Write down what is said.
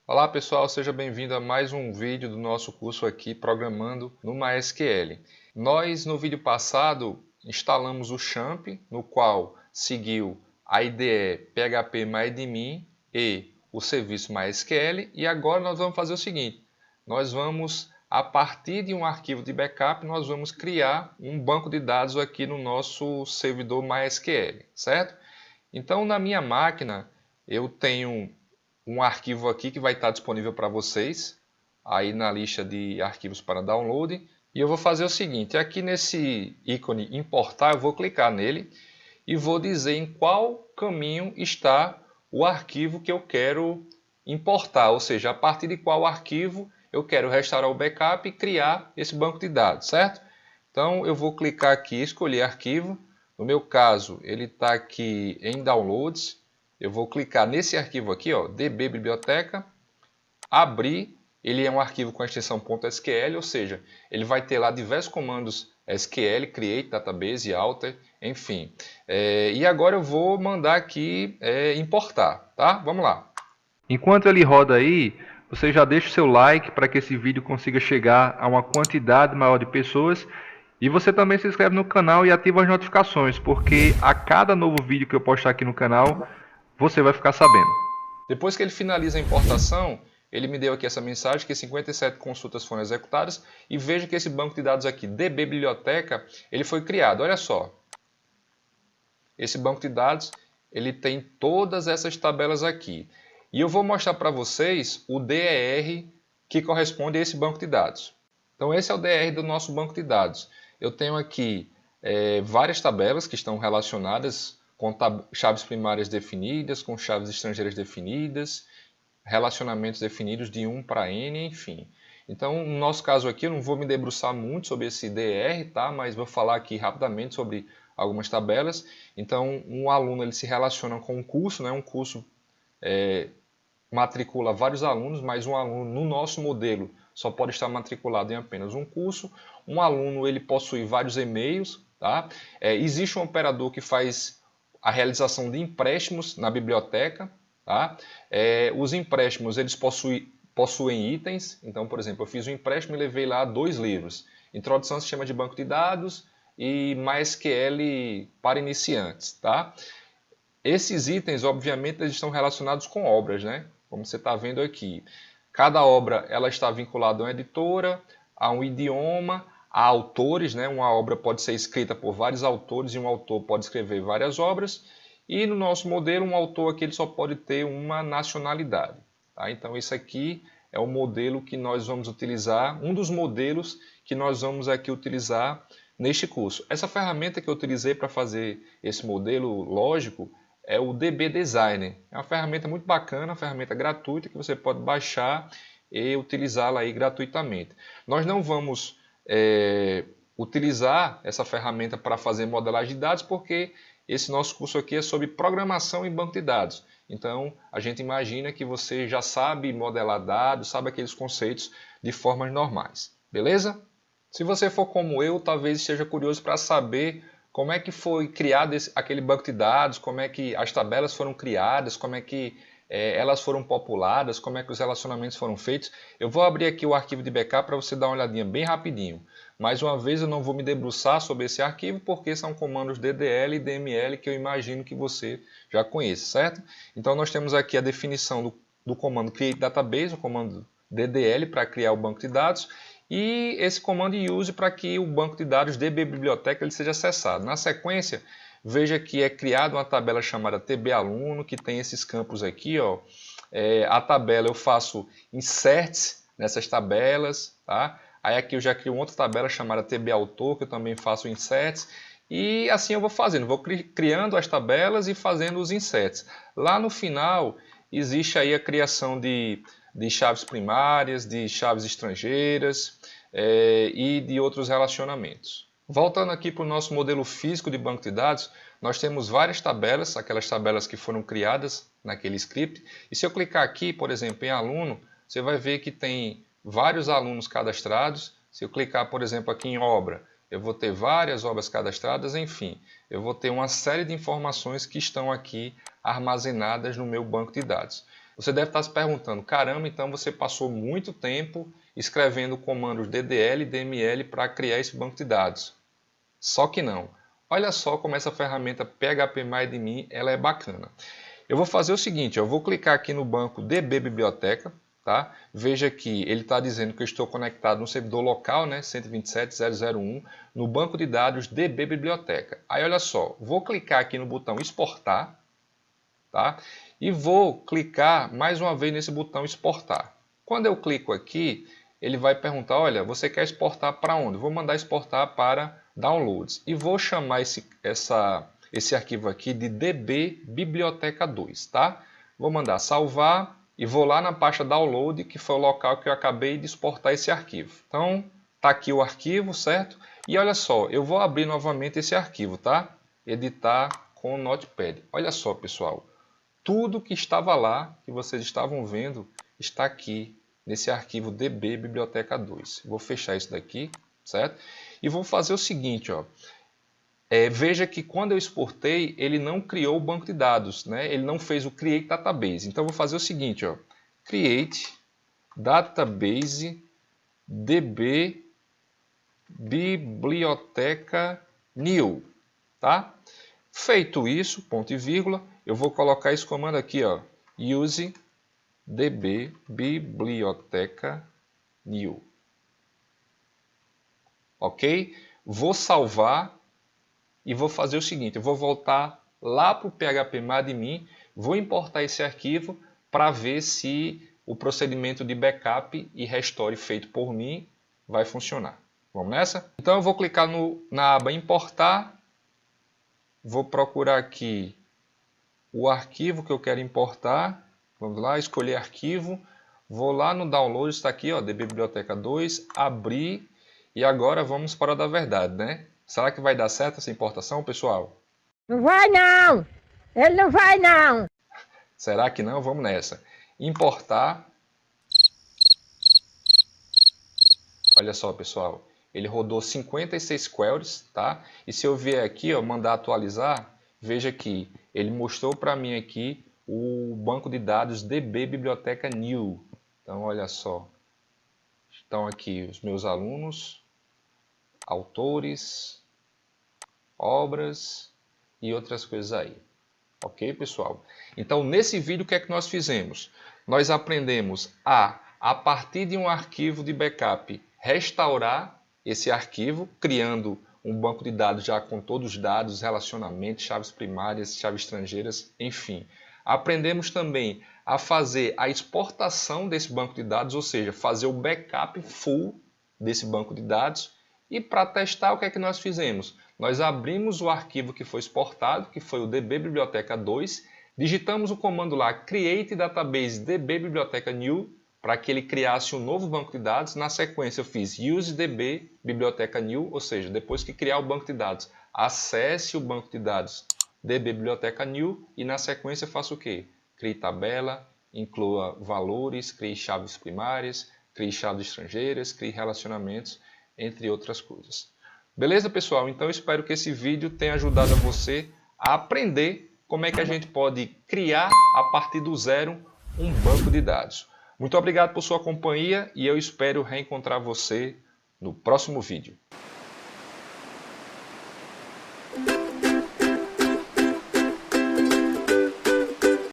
Olá pessoal, seja bem-vindo a mais um vídeo do nosso curso aqui Programando no MySQL. Nós no vídeo passado instalamos o XAMPP, no qual seguiu a IDE PHP-MyAdmin e o serviço MySQL, e agora nós vamos fazer o seguinte, nós vamos, a partir de um arquivo de backup, nós vamos criar um banco de dados aqui no nosso servidor MySQL, certo? Então na minha máquina eu tenho um arquivo aqui que vai estar disponível para vocês, aí na lista de arquivos para download. E eu vou fazer o seguinte, aqui nesse ícone importar, eu vou clicar nele e vou dizer em qual caminho está o arquivo que eu quero importar, ou seja, a partir de qual arquivo eu quero restaurar o backup e criar esse banco de dados, certo? Então eu vou clicar aqui, escolher arquivo, no meu caso ele está aqui em downloads. Eu vou clicar nesse arquivo aqui, ó, DB Biblioteca, abrir, ele é um arquivo com a extensão .sql, ou seja, ele vai ter lá diversos comandos SQL, create, database, alter, enfim. E agora eu vou mandar aqui importar, tá? Vamos lá. Enquanto ele roda aí, você já deixa o seu like para que esse vídeo consiga chegar a uma quantidade maior de pessoas. E você também se inscreve no canal e ativa as notificações, porque a cada novo vídeo que eu postar aqui no canal, você vai ficar sabendo. Depois que ele finaliza a importação, ele me deu aqui essa mensagem que 57 consultas foram executadas e veja que esse banco de dados aqui, DB Biblioteca, ele foi criado. Olha só, esse banco de dados ele tem todas essas tabelas aqui. E eu vou mostrar para vocês o DER que corresponde a esse banco de dados. Então esse é o DER do nosso banco de dados. Eu tenho aqui várias tabelas que estão relacionadas com chaves primárias definidas, com chaves estrangeiras definidas, relacionamentos definidos de 1 para N, enfim. Então, no nosso caso aqui, eu não vou me debruçar muito sobre esse DR, tá? Mas vou falar aqui rapidamente sobre algumas tabelas. Então, um aluno ele se relaciona com um curso, né? Um curso matricula vários alunos, mas um aluno no nosso modelo só pode estar matriculado em apenas um curso. Um aluno ele possui vários e-mails, tá? Existe um operador que faz a realização de empréstimos na biblioteca, tá? Os empréstimos eles possuem itens. Então, por exemplo, eu fiz um empréstimo e levei lá 2 livros. Introdução ao sistema de banco de dados e MySQL para iniciantes, tá? Esses itens, obviamente, eles estão relacionados com obras, né? Como você está vendo aqui. Cada obra ela está vinculada a uma editora, a um idioma, a autores, né? Uma obra pode ser escrita por vários autores e um autor pode escrever várias obras. E no nosso modelo, um autor aqui ele só pode ter uma nacionalidade. Tá? Então, esse aqui é o modelo que nós vamos utilizar, um dos modelos que nós vamos aqui utilizar neste curso. Essa ferramenta que eu utilizei para fazer esse modelo lógico é o DB Designer. É uma ferramenta muito bacana, uma ferramenta gratuita que você pode baixar e utilizá-la aí gratuitamente. Nós não vamos utilizar essa ferramenta para fazer modelagem de dados porque esse nosso curso aqui é sobre programação em banco de dados. Então, a gente imagina que você já sabe modelar dados, sabe aqueles conceitos de formas normais. Beleza? Se você for como eu, talvez esteja curioso para saber como é que foi criado aquele banco de dados, como é que as tabelas foram criadas, como é que elas foram populadas, como é que os relacionamentos foram feitos. Eu vou abrir aqui o arquivo de backup para você dar uma olhadinha bem rapidinho. Mais uma vez, eu não vou me debruçar sobre esse arquivo, porque são comandos DDL e DML que eu imagino que você já conhece, certo? Então, nós temos aqui a definição do comando create database, o comando DDL para criar o banco de dados, e esse comando use para que o banco de dados DB Biblioteca ele seja acessado. Na sequência, veja que é criada uma tabela chamada TB-aluno, que tem esses campos aqui. Ó. A tabela eu faço inserts nessas tabelas. Tá? Aí aqui eu já crio outra tabela chamada TB-autor, que eu também faço inserts. E assim eu vou fazendo, vou criando as tabelas e fazendo os inserts. Lá no final, existe aí a criação de chaves primárias, de chaves estrangeiras e de outros relacionamentos. Voltando aqui para o nosso modelo físico de banco de dados, nós temos várias tabelas, aquelas tabelas que foram criadas naquele script. E se eu clicar aqui, por exemplo, em aluno, você vai ver que tem vários alunos cadastrados. Se eu clicar, por exemplo, aqui em obra, eu vou ter várias obras cadastradas, enfim, eu vou ter uma série de informações que estão aqui armazenadas no meu banco de dados. Você deve estar se perguntando, caramba, então você passou muito tempo escrevendo comandos DDL e DML para criar esse banco de dados. Só que não. Olha só como essa ferramenta PHPMyAdmin ela é bacana. Eu vou fazer o seguinte, eu vou clicar aqui no banco DB Biblioteca, tá? Veja que ele está dizendo que eu estou conectado no servidor local, né, 127.0.0.1, no banco de dados DB Biblioteca. Aí olha só, vou clicar aqui no botão exportar, tá? E vou clicar mais uma vez nesse botão exportar. Quando eu clico aqui, ele vai perguntar, olha, você quer exportar para onde? Vou mandar exportar para downloads. E vou chamar esse arquivo aqui de DB Biblioteca 2, tá? Vou mandar salvar e vou lá na pasta download, que foi o local que eu acabei de exportar esse arquivo. Então, tá aqui o arquivo, certo? E olha só, eu vou abrir novamente esse arquivo, tá? Editar com o Notepad. Olha só, pessoal. Tudo que estava lá, que vocês estavam vendo, está aqui nesse arquivo DB Biblioteca 2. Vou fechar isso daqui, certo? E vou fazer o seguinte, ó. Veja que quando eu exportei, ele não criou o banco de dados, né? Ele não fez o Create Database. Então, eu vou fazer o seguinte, ó. Create Database DB Biblioteca New, tá? Feito isso, ponto e vírgula, eu vou colocar esse comando aqui, ó, use db biblioteca new. Ok? Vou salvar e vou fazer o seguinte, eu vou voltar lá para o PHPMyAdmin, vou importar esse arquivo para ver se o procedimento de backup e restore feito por mim vai funcionar. Vamos nessa? Então eu vou clicar na aba importar, vou procurar aqui o arquivo que eu quero importar. Vamos lá, escolher arquivo. Vou lá no download, está aqui, ó, DB Biblioteca 2, abrir. E agora vamos para a da verdade, né? Será que vai dar certo essa importação, pessoal? Não vai não! Ele não vai não! Será que não? Vamos nessa. Importar. Olha só, pessoal. Ele rodou 56 queries, tá? E se eu vier aqui, ó, mandar atualizar, veja que ele mostrou para mim aqui o banco de dados DB Biblioteca New. Então, olha só. Estão aqui os meus alunos, autores, obras e outras coisas aí. Ok, pessoal? Então, nesse vídeo, o que é que nós fizemos? Nós aprendemos a partir de um arquivo de backup, restaurar esse arquivo, criando um banco de dados já com todos os dados, relacionamentos, chaves primárias, chaves estrangeiras, enfim. Aprendemos também a fazer a exportação desse banco de dados, ou seja, fazer o backup full desse banco de dados. E para testar, o que é que nós fizemos? Nós abrimos o arquivo que foi exportado, que foi o DB Biblioteca 2, digitamos o comando lá, Create Database DB Biblioteca New, para que ele criasse um novo banco de dados. Na sequência eu fiz Use DB Biblioteca New, ou seja, depois que criar o banco de dados, acesse o banco de dados DB Biblioteca New e na sequência eu faço o quê? Crie tabela, inclua valores, crie chaves primárias, crie chaves estrangeiras, crie relacionamentos, entre outras coisas. Beleza, pessoal? Então eu espero que esse vídeo tenha ajudado a você a aprender como é que a gente pode criar a partir do zero um banco de dados. Muito obrigado por sua companhia e eu espero reencontrar você no próximo vídeo.